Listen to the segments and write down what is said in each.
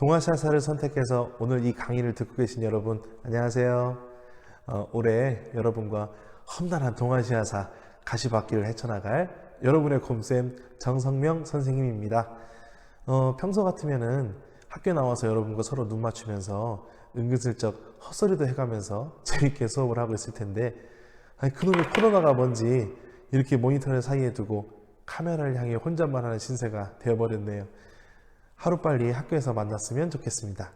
동아시아사를 선택해서 오늘 이 강의를 듣고 계신 여러분, 안녕하세요. 올해 여러분과 험난한 동아시아사 가시밭길을 헤쳐나갈 여러분의 곰쌤 정성명 선생님입니다. 평소 같으면은 학교 나와서 여러분과 서로 눈 맞추면서 은근슬쩍 헛소리도 해가면서 재밌게 수업을 하고 있을 텐데, 그놈의 코로나가 뭔지 이렇게 모니터를 사이에 두고 카메라를 향해 혼잣말 하는 신세가 되어버렸네요. 하루빨리 학교에서 만났으면 좋겠습니다.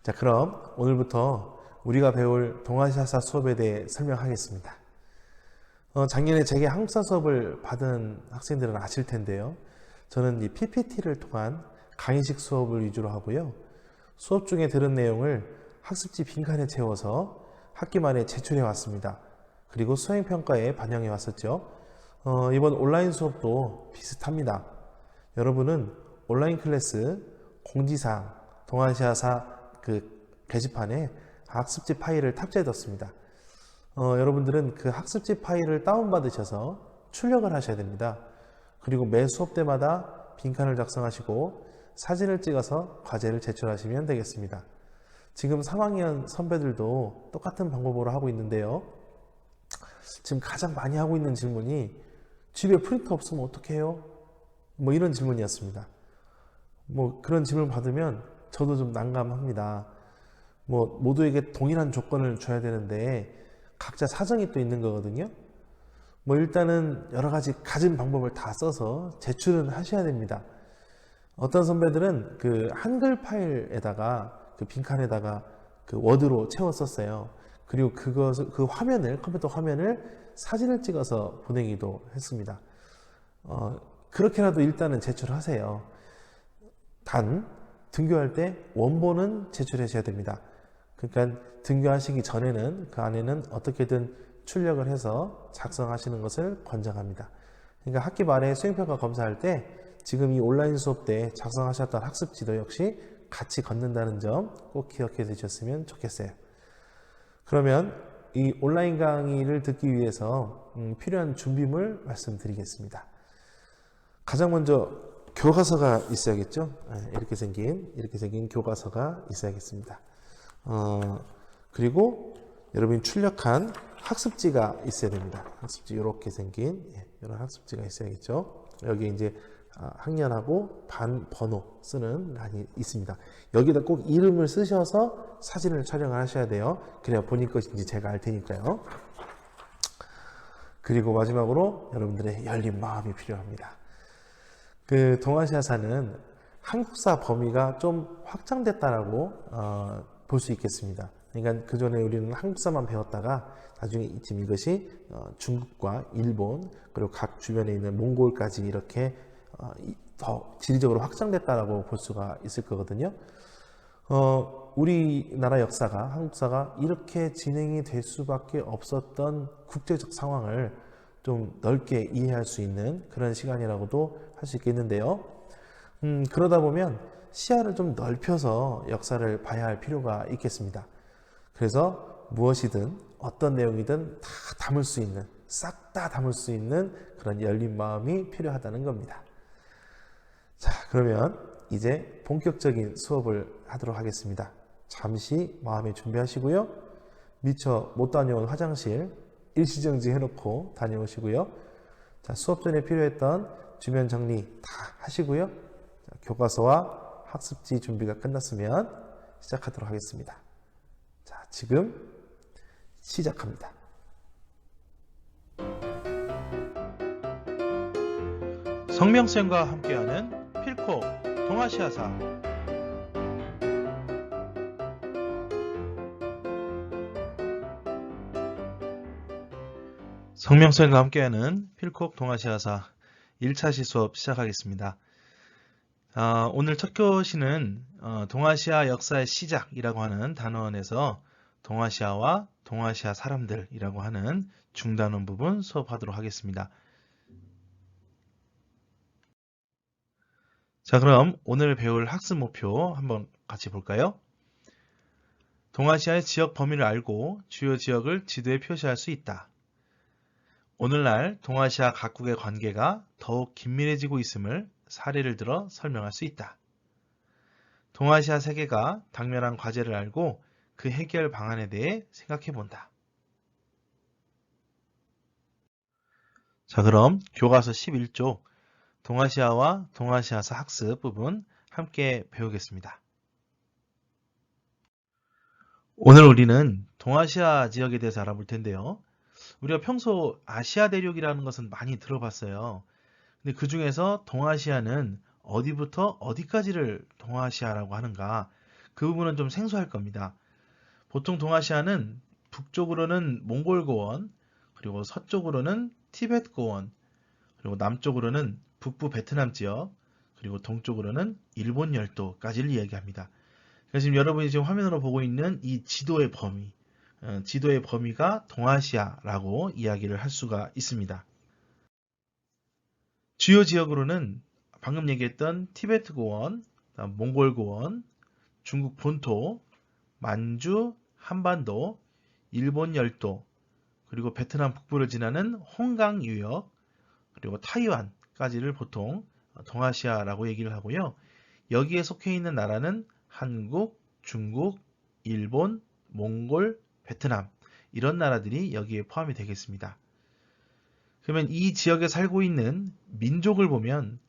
자, 그럼 오늘부터 우리가 배울 동아시아사 수업에 대해 설명하겠습니다. 작년에 제게 한국사 수업을 받은 학생들은 아실 텐데요. 저는 이 PPT를 통한 강의식 수업을 위주로 하고요. 수업 중에 들은 내용을 학습지 빈칸에 채워서 학기 말에 제출해 왔습니다. 그리고 수행평가에 반영해 왔었죠. 이번 온라인 수업도 비슷합니다. 여러분은 온라인 클래스 공지사항 동아시아사 게시판에 학습지 파일을 탑재해뒀습니다. 여러분들은 그 학습지 파일을 다운받으셔서 출력을 하셔야 됩니다. 그리고 매 수업 때마다 빈칸을 작성하시고 사진을 찍어서 과제를 제출하시면 되겠습니다. 지금 3학년 선배들도 똑같은 방법으로 하고 있는데요. 지금 가장 많이 하고 있는 질문이 집에 프린터 없으면 어떡해요? 뭐 이런 질문이었습니다. 뭐 그런 질문 받으면 저도 좀 난감합니다. 뭐 모두에게 동일한 조건을 줘야 되는데 각자 사정이 또 있는 거거든요. 뭐 일단은 여러 가지 가진 방법을 다 써서 제출은 하셔야 됩니다. 어떤 선배들은 그 한글 파일에다가 그 빈칸에다가 그 워드로 채웠었어요. 그리고 그 화면을 컴퓨터 화면을 사진을 찍어서 보내기도 했습니다. 그렇게라도 일단은 제출하세요. 단 등교할 때 원본은 제출하셔야 됩니다. 그러니까 등교하시기 전에는 그 안에는 어떻게든 출력을 해서 작성하시는 것을 권장합니다. 그러니까 학기 말에 수행평가 검사할 때 지금 이 온라인 수업 때 작성하셨던 학습지도 역시 같이 걷는다는 점 꼭 기억해 두셨으면 좋겠어요. 그러면 이 온라인 강의를 듣기 위해서 필요한 준비물 말씀드리겠습니다. 가장 먼저 교과서가 있어야겠죠. 이렇게 생긴 교과서가 있어야겠습니다. 그리고 여러분이 출력한 학습지가 있어야 됩니다. 학습지 이렇게 생긴 이런 학습지가 있어야겠죠. 여기 이제 학년하고 반 번호 쓰는 란이 있습니다. 여기다 꼭 이름을 쓰셔서 사진을 촬영을 하셔야 돼요. 그래야 본인 것인지 제가 알 테니까요. 그리고 마지막으로 여러분들의 열린 마음이 필요합니다. 그 동아시아사는 한국사 범위가 좀 확장됐다라고 볼 수 있겠습니다. 그러니까 그 전에 우리는 한국사만 배웠다가 나중에 지금 이것이 중국과 일본 그리고 각 주변에 있는 몽골까지 이렇게 더 지리적으로 확장됐다라고 볼 수가 있을 거거든요. 우리나라 역사가 한국사가 이렇게 진행이 될 수밖에 없었던 국제적 상황을 좀 넓게 이해할 수 있는 그런 시간이라고도 할 수 있겠는데요. 그러다 보면 시야를 좀 넓혀서 역사를 봐야 할 필요가 있겠습니다. 그래서 무엇이든 어떤 내용이든 다 담을 수 있는, 싹 다 담을 수 있는 그런 열린 마음이 필요하다는 겁니다. 자, 그러면 이제 본격적인 수업을 하도록 하겠습니다. 잠시 마음에 준비하시고요. 미처 못 다녀온 화장실 일시정지 해놓고 다녀오시고요. 자, 수업 전에 필요했던 주변 정리 다 하시고요. 자, 교과서와 학습지 준비가 끝났으면 시작하도록 하겠습니다. 자, 지금 시작합니다. 성명쌤과 함께하는 필코 동아시아사. 성명쌤과 함께하는 필콕 동아시아사 1차 시수업 시작하겠습니다. 오늘 첫 교시는 동아시아 역사의 시작이라고 하는 단원에서 동아시아와 동아시아 사람들이라고 하는 중단원 부분 수업하도록 하겠습니다. 자, 그럼 오늘 배울 학습 목표 한번 같이 볼까요? 동아시아의 지역 범위를 알고 주요 지역을 지도에 표시할 수 있다. 오늘날 동아시아 각국의 관계가 더욱 긴밀해지고 있음을 사례를 들어 설명할 수 있다. 동아시아 세계가 당면한 과제를 알고 그 해결 방안에 대해 생각해 본다. 자, 그럼 교과서 11쪽 동아시아와 동아시아사 학습 부분 함께 배우겠습니다. 오늘 우리는 동아시아 지역에 대해서 알아볼 텐데요. 우리가 평소 아시아 대륙이라는 것은 많이 들어봤어요. 근데 그 중에서 동아시아는 어디부터 어디까지를 동아시아라고 하는가? 그 부분은 좀 생소할 겁니다. 보통 동아시아는 북쪽으로는 몽골고원, 그리고 서쪽으로는 티베트고원, 그리고 남쪽으로는 북부 베트남 지역, 그리고 동쪽으로는 일본 열도까지를 이야기합니다. 그래서 지금 여러분이 지금 화면으로 보고 있는 이 지도의 범위, 지도의 범위가 동아시아라고 이야기를 할 수가 있습니다. 주요 지역으로는 방금 얘기했던 티베트 고원, 몽골 고원, 중국 본토, 만주, 한반도, 일본 열도, 그리고 베트남 북부를 지나는 홍강 유역, 그리고 타이완까지를 보통 동아시아라고 얘기를 하고요. 여기에 속해 있는 나라는 한국, 중국, 일본, 몽골, 베트남 이런 나라들이 여기에 포함이 되겠습니다. 그러면 이 지역에 살고 있는 민족을 보면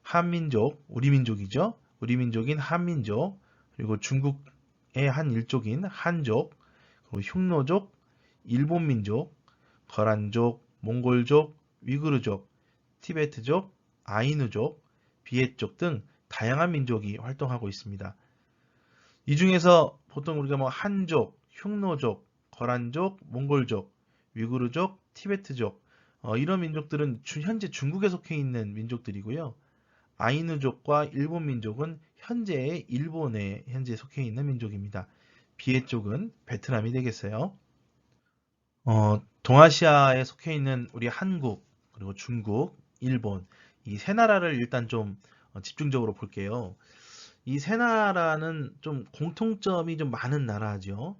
한민족, 우리 민족이죠. 우리 민족인 한민족, 그리고 중국의 한 일족인 한족, 그리고 흉노족, 일본 민족, 거란족, 몽골족, 위구르족, 티베트족, 아이누족, 비엣족 등 다양한 민족이 활동하고 있습니다. 이 중에서 보통 우리가 뭐 한족, 흉노족, 거란족, 몽골족, 위구르족, 티베트족 이런 민족들은 현재 중국에 속해 있는 민족들이고요. 아이누족과 일본 민족은 현재 일본에 속해 있는 민족입니다. 비엣족은 베트남이 되겠어요. 동아시아에 속해 있는 우리 한국, 그리고 중국, 일본 이 세 나라를 일단 좀 집중적으로 볼게요. 이 세 나라는 좀 공통점이 좀 많은 나라죠.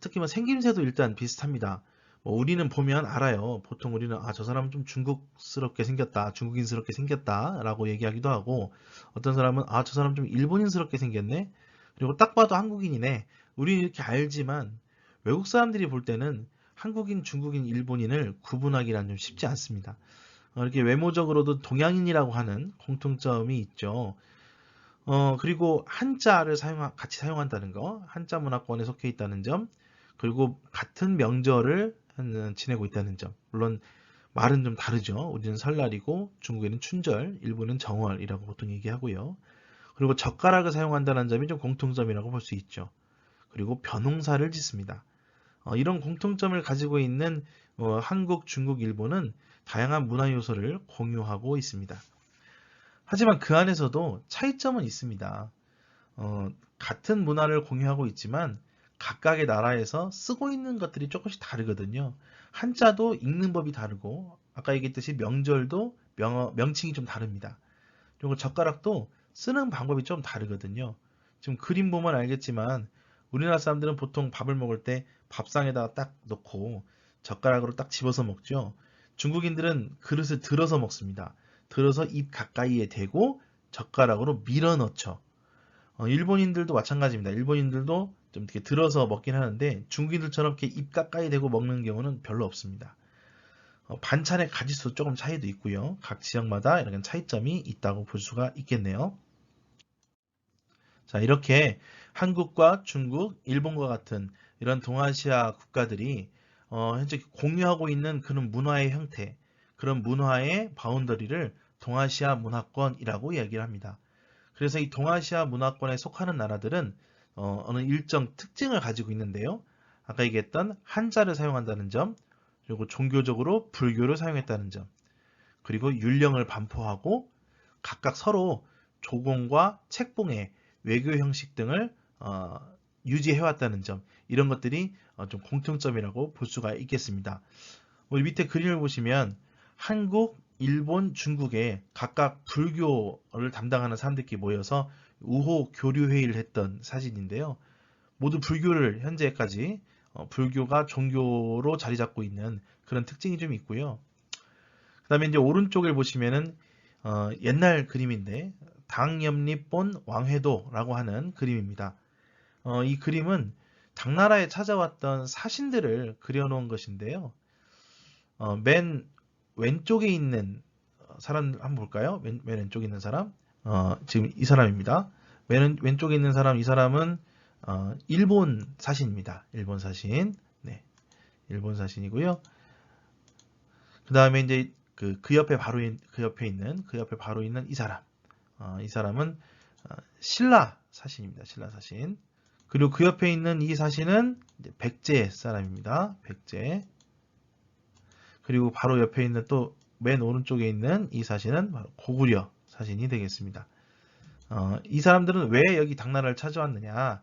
특히 뭐 생김새도 일단 비슷합니다. 뭐 우리는 보면 알아요. 보통 우리는 저 사람은 좀 중국스럽게 생겼다, 중국인스럽게 생겼다라고 얘기하기도 하고 어떤 사람은 저 사람 좀 일본인스럽게 생겼네. 그리고 딱 봐도 한국인이네. 우리는 이렇게 알지만 외국 사람들이 볼 때는 한국인, 중국인, 일본인을 구분하기란 좀 쉽지 않습니다. 이렇게 외모적으로도 동양인이라고 하는 공통점이 있죠. 그리고 한자를 같이 사용한다는 거, 한자 문화권에 속해 있다는 점, 그리고 같은 명절을 지내고 있다는 점. 물론 말은 좀 다르죠. 우리는 설날이고 중국에는 춘절, 일본은 정월이라고 보통 얘기하고요. 그리고 젓가락을 사용한다는 점이 좀 공통점이라고 볼 수 있죠. 그리고 벼농사를 짓습니다. 이런 공통점을 가지고 있는 한국, 중국, 일본은 다양한 문화 요소를 공유하고 있습니다. 하지만 그 안에서도 차이점은 있습니다. 같은 문화를 공유하고 있지만 각각의 나라에서 쓰고 있는 것들이 조금씩 다르거든요. 한자도 읽는 법이 다르고 아까 얘기했듯이 명절도 명칭이 좀 다릅니다. 그리고 젓가락도 쓰는 방법이 좀 다르거든요. 지금 그림 보면 알겠지만 우리나라 사람들은 보통 밥을 먹을 때 밥상에다가 딱 넣고 젓가락으로 딱 집어서 먹죠. 중국인들은 그릇을 들어서 먹습니다. 들어서 입 가까이에 대고 젓가락으로 밀어 넣죠. 일본인들도 마찬가지입니다. 일본인들도 좀 이렇게 들어서 먹긴 하는데 중국인들처럼 이렇게 입 가까이 대고 먹는 경우는 별로 없습니다. 반찬의 가짓수 조금 차이도 있고요. 각 지역마다 이런 차이점이 있다고 볼 수가 있겠네요. 자, 이렇게 한국과 중국, 일본과 같은 이런 동아시아 국가들이 현재 공유하고 있는 그런 문화의 형태, 그런 문화의 바운더리를 동아시아 문화권이라고 이야기를 합니다. 그래서 이 동아시아 문화권에 속하는 나라들은 어느 일정 특징을 가지고 있는데요. 아까 얘기했던 한자를 사용한다는 점, 그리고 종교적으로 불교를 사용했다는 점, 그리고 율령을 반포하고 각각 서로 조공과 책봉의 외교 형식 등을 유지해왔다는 점, 이런 것들이 좀 공통점이라고 볼 수가 있겠습니다. 우리 밑에 그림을 보시면 한국, 일본, 중국에 각각 불교를 담당하는 사람들끼리 모여서 우호 교류 회의를 했던 사진인데요. 모두 불교를 현재까지 불교가 종교로 자리 잡고 있는 그런 특징이 좀 있고요. 그 다음에 이제 오른쪽을 보시면은 옛날 그림인데 당염립본 왕회도라고 하는 그림입니다. 이 그림은 당나라에 찾아왔던 사신들을 그려놓은 것인데요. 맨 왼쪽에 있는 사람 한번 볼까요? 맨 왼쪽에 있는 사람, 지금 이 사람입니다. 맨 왼쪽에 있는 사람, 이 사람은 일본 사신입니다. 일본 사신, 네, 일본 사신이고요. 그 다음에 이제 그 옆에 바로 있는 이 사람, 이 사람은 신라 사신입니다. 신라 사신. 그리고 그 옆에 있는 이 사신은 백제 사람입니다. 백제. 그리고 바로 옆에 있는 또 맨 오른쪽에 있는 이 사신은 바로 고구려 사신이 되겠습니다. 이 사람들은 왜 여기 당나라를 찾아왔느냐?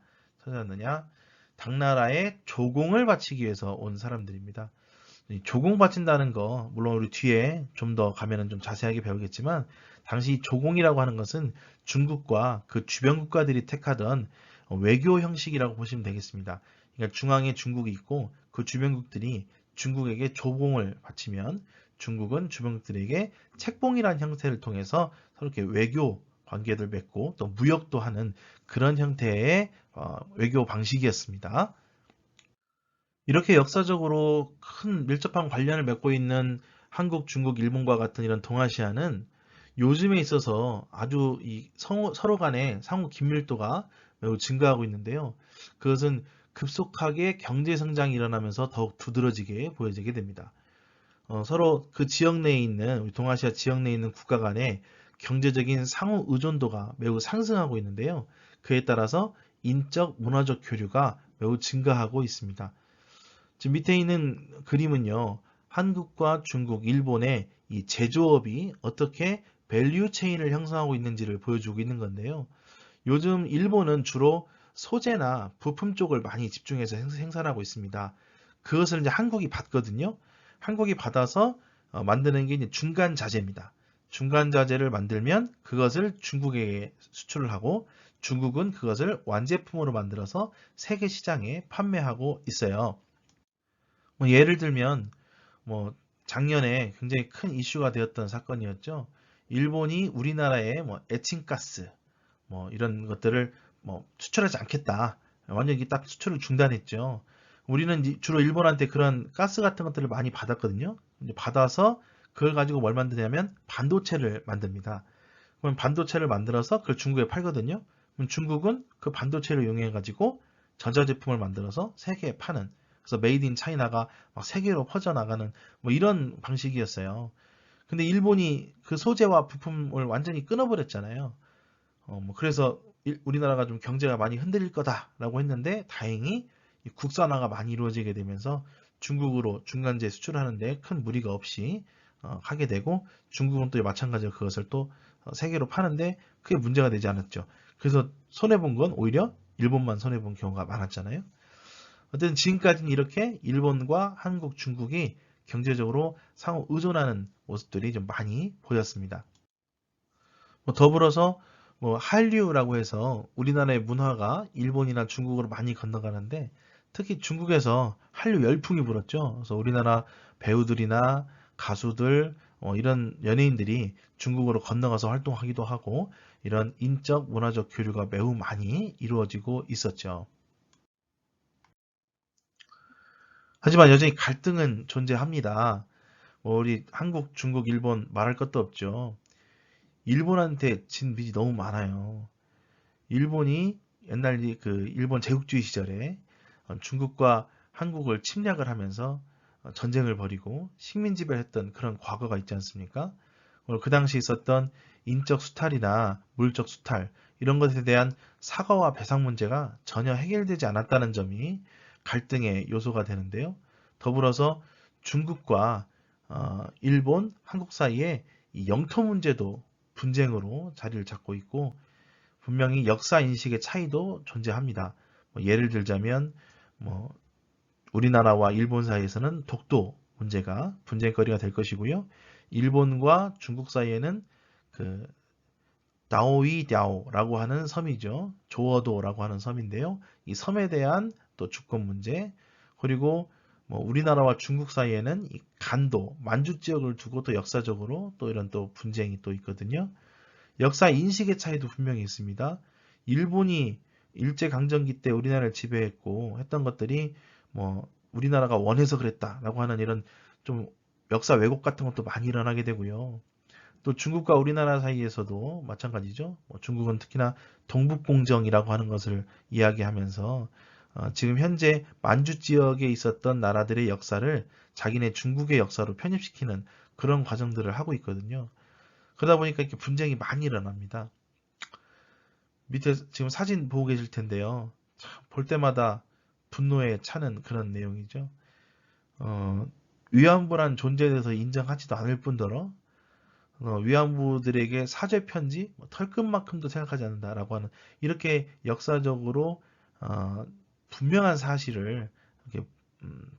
당나라에 조공을 바치기 위해서 온 사람들입니다. 조공 바친다는 거, 물론 우리 뒤에 좀 더 가면은 좀 자세하게 배우겠지만, 당시 조공이라고 하는 것은 중국과 그 주변 국가들이 택하던 외교 형식이라고 보시면 되겠습니다. 그러니까 중앙에 중국이 있고 그 주변국들이 중국에게 조공을 바치면 중국은 주변국들에게 책봉이라는 형태를 통해서 서로 이렇게 외교 관계를 맺고 또 무역도 하는 그런 형태의 외교 방식이었습니다. 이렇게 역사적으로 큰 밀접한 관련을 맺고 있는 한국, 중국, 일본과 같은 이런 동아시아는 요즘에 있어서 아주 서로 간의 상호 긴밀도가 매우 증가하고 있는데요. 그것은 급속하게 경제 성장이 일어나면서 더욱 두드러지게 보여지게 됩니다. 서로 그 지역 내에 있는 우리 동아시아 지역 내에 있는 국가 간의 경제적인 상호 의존도가 매우 상승하고 있는데요. 그에 따라서 인적 문화적 교류가 매우 증가하고 있습니다. 지금 밑에 있는 그림은요. 한국과 중국, 일본의 이 제조업이 어떻게 밸류 체인을 형성하고 있는지를 보여주고 있는 건데요. 요즘 일본은 주로 소재나 부품 쪽을 많이 집중해서 생산하고 있습니다. 그것을 이제 한국이 받거든요. 한국이 받아서 만드는 게 이제 중간 자재입니다. 중간 자재를 만들면 그것을 중국에 수출을 하고 중국은 그것을 완제품으로 만들어서 세계 시장에 판매하고 있어요. 예를 들면 작년에 굉장히 큰 이슈가 되었던 사건이었죠. 일본이 우리나라에 에칭가스 이런 것들을 수출하지 않겠다. 완전히 딱 수출을 중단했죠. 우리는 주로 일본한테 그런 가스 같은 것들을 많이 받았거든요. 이제 받아서 그걸 가지고 뭘 만드냐면 반도체를 만듭니다. 그럼 반도체를 만들어서 그걸 중국에 팔거든요. 그럼 중국은 그 반도체를 이용해 가지고 전자제품을 만들어서 세계에 파는, 그래서 메이드 인 차이나가 막 세계로 퍼져나가는 이런 방식이었어요. 근데 일본이 그 소재와 부품을 완전히 끊어버렸잖아요. 그래서 우리나라가 좀 경제가 많이 흔들릴 거다라고 했는데 다행히 국산화가 많이 이루어지게 되면서 중국으로 중간재 수출하는데 큰 무리가 없이 하게 되고 중국은 또 마찬가지로 그것을 또 세계로 파는데 크게 문제가 되지 않았죠. 그래서 손해본 건 오히려 일본만 손해본 경우가 많았잖아요. 어쨌든 지금까지는 이렇게 일본과 한국, 중국이 경제적으로 상호 의존하는 모습들이 좀 많이 보였습니다. 더불어서 한류라고 해서 우리나라의 문화가 일본이나 중국으로 많이 건너가는데 특히 중국에서 한류 열풍이 불었죠. 그래서 우리나라 배우들이나 가수들 이런 연예인들이 중국으로 건너가서 활동하기도 하고 이런 인적 문화적 교류가 매우 많이 이루어지고 있었죠. 하지만 여전히 갈등은 존재합니다. 우리 한국, 중국, 일본 말할 것도 없죠. 일본한테 진 빚이 너무 많아요. 일본이 옛날 그 일본 제국주의 시절에 중국과 한국을 침략을 하면서 전쟁을 벌이고 식민 지배를 했던 그런 과거가 있지 않습니까? 그 당시 있었던 인적 수탈이나 물적 수탈 이런 것에 대한 사과와 배상 문제가 전혀 해결되지 않았다는 점이 갈등의 요소가 되는데요. 더불어서 중국과 일본, 한국 사이에 이 영토 문제도 분쟁으로 자리를 잡고 있고 분명히 역사 인식의 차이도 존재합니다. 예를 들자면 우리나라와 일본 사이에서는 독도 문제가 분쟁거리가 될 것이고요. 일본과 중국 사이에는 그 다오이다오라고 하는 섬이죠. 조어도라고 하는 섬인데요. 이 섬에 대한 또 주권 문제, 그리고 우리나라와 중국 사이에는 이 간도, 만주 지역을 두고 또 역사적으로 또 이런 또 분쟁이 또 있거든요. 역사 인식의 차이도 분명히 있습니다. 일본이 일제강점기 때 우리나라를 지배했고 했던 것들이 뭐 우리나라가 원해서 그랬다라고 하는 이런 좀 역사 왜곡 같은 것도 많이 일어나게 되고요. 또 중국과 우리나라 사이에서도 마찬가지죠. 중국은 특히나 동북공정이라고 하는 것을 이야기하면서 지금 현재 만주 지역에 있었던 나라들의 역사를 자기네 중국의 역사로 편입시키는 그런 과정들을 하고 있거든요. 그러다 보니까 이렇게 분쟁이 많이 일어납니다. 밑에 지금 사진 보고 계실 텐데요. 참, 볼 때마다 분노에 차는 그런 내용이죠. 위안부란 존재에 대해서 인정하지도 않을 뿐더러 위안부들에게 사죄 편지, 털끝만큼도 생각하지 않는다라고 하는 이렇게 역사적으로 분명한 사실을 이렇게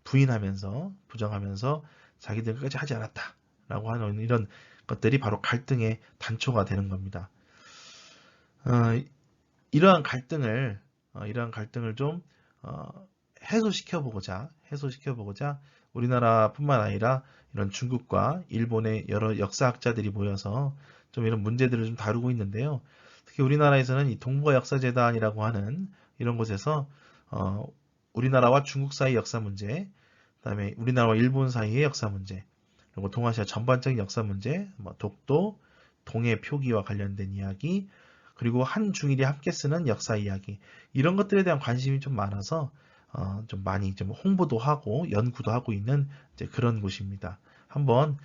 부인하면서 부정하면서 자기들 끝까지 하지 않았다라고 하는 이런 것들이 바로 갈등의 단초가 되는 겁니다. 이러한 갈등을 좀 해소시켜 보고자 우리나라뿐만 아니라 이런 중국과 일본의 여러 역사학자들이 모여서 좀 이런 문제들을 좀 다루고 있는데요. 특히 우리나라에서는 이 동북아역사재단이라고 하는 이런 곳에서 우리나라와 중국 사이 역사 문제, 그다음에 우리나라와 일본 사이의 역사 문제, 그리고 동아시아 전반적인 역사 문제, 독도, 동해 표기와 관련된 이야기, 그리고 한중일이 함께 쓰는 역사 이야기, 이런 것들에 대한 관심이 좀 많아서 좀 많이 좀 홍보도 하고 연구도 하고 있는 이제 그런 곳입니다. 한번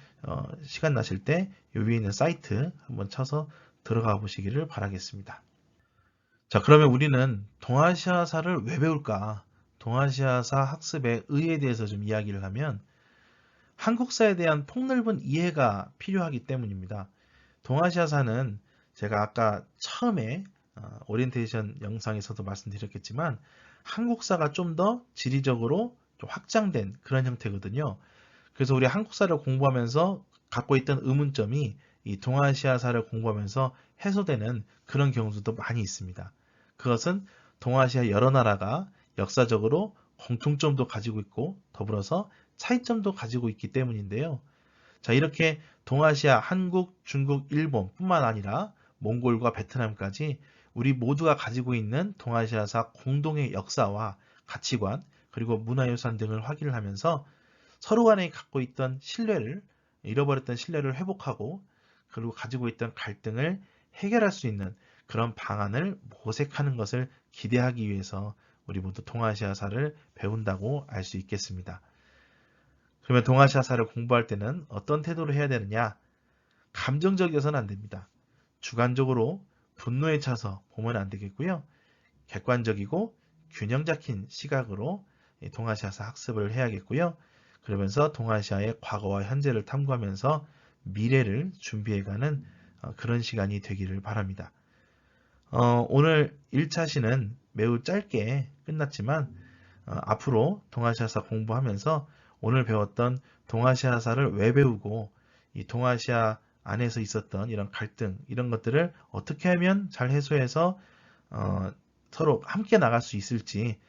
시간 나실 때 요 위에 있는 사이트 한번 쳐서 들어가 보시기를 바라겠습니다. 자, 그러면 우리는 동아시아사를 왜 배울까? 동아시아사 학습의 의의에 대해서 좀 이야기를 하면 한국사에 대한 폭넓은 이해가 필요하기 때문입니다. 동아시아사는 제가 아까 처음에 오리엔테이션 영상에서도 말씀드렸겠지만 한국사가 좀 더 지리적으로 좀 확장된 그런 형태거든요. 그래서 우리 한국사를 공부하면서 갖고 있던 의문점이 이 동아시아사를 공부하면서 해소되는 그런 경우도 많이 있습니다. 그것은 동아시아 여러 나라가 역사적으로 공통점도 가지고 있고 더불어서 차이점도 가지고 있기 때문인데요. 자, 이렇게 동아시아, 한국, 중국, 일본뿐만 아니라 몽골과 베트남까지 우리 모두가 가지고 있는 동아시아사 공동의 역사와 가치관, 그리고 문화유산 등을 확인을 하면서 서로 간에 갖고 있던 신뢰를, 잃어버렸던 신뢰를 회복하고, 그리고 가지고 있던 갈등을 해결할 수 있는 그런 방안을 모색하는 것을 기대하기 위해서 우리 모두 동아시아사를 배운다고 알 수 있겠습니다. 그러면 동아시아사를 공부할 때는 어떤 태도로 해야 되느냐? 감정적이어서는 안 됩니다. 주관적으로 분노에 차서 보면 안 되겠고요. 객관적이고 균형 잡힌 시각으로 동아시아사 학습을 해야겠고요. 그러면서 동아시아의 과거와 현재를 탐구하면서 미래를 준비해가는 그런 시간이 되기를 바랍니다. 오늘 1차 시는 매우 짧게 끝났지만 앞으로 동아시아사 공부하면서 오늘 배웠던 동아시아사를 왜 배우고 이 동아시아 안에서 있었던 이런 갈등, 이런 것들을 어떻게 하면 잘 해소해서 서로 함께 나갈 수 있을지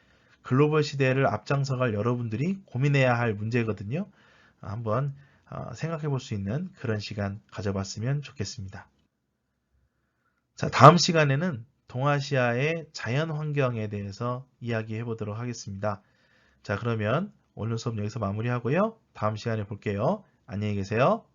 글로벌 시대를 앞장서갈 여러분들이 고민해야 할 문제거든요. 한번 생각해 볼 수 있는 그런 시간 가져봤으면 좋겠습니다. 자, 다음 시간에는 동아시아의 자연 환경에 대해서 이야기해 보도록 하겠습니다. 자, 그러면 오늘 수업 여기서 마무리하고요. 다음 시간에 볼게요. 안녕히 계세요.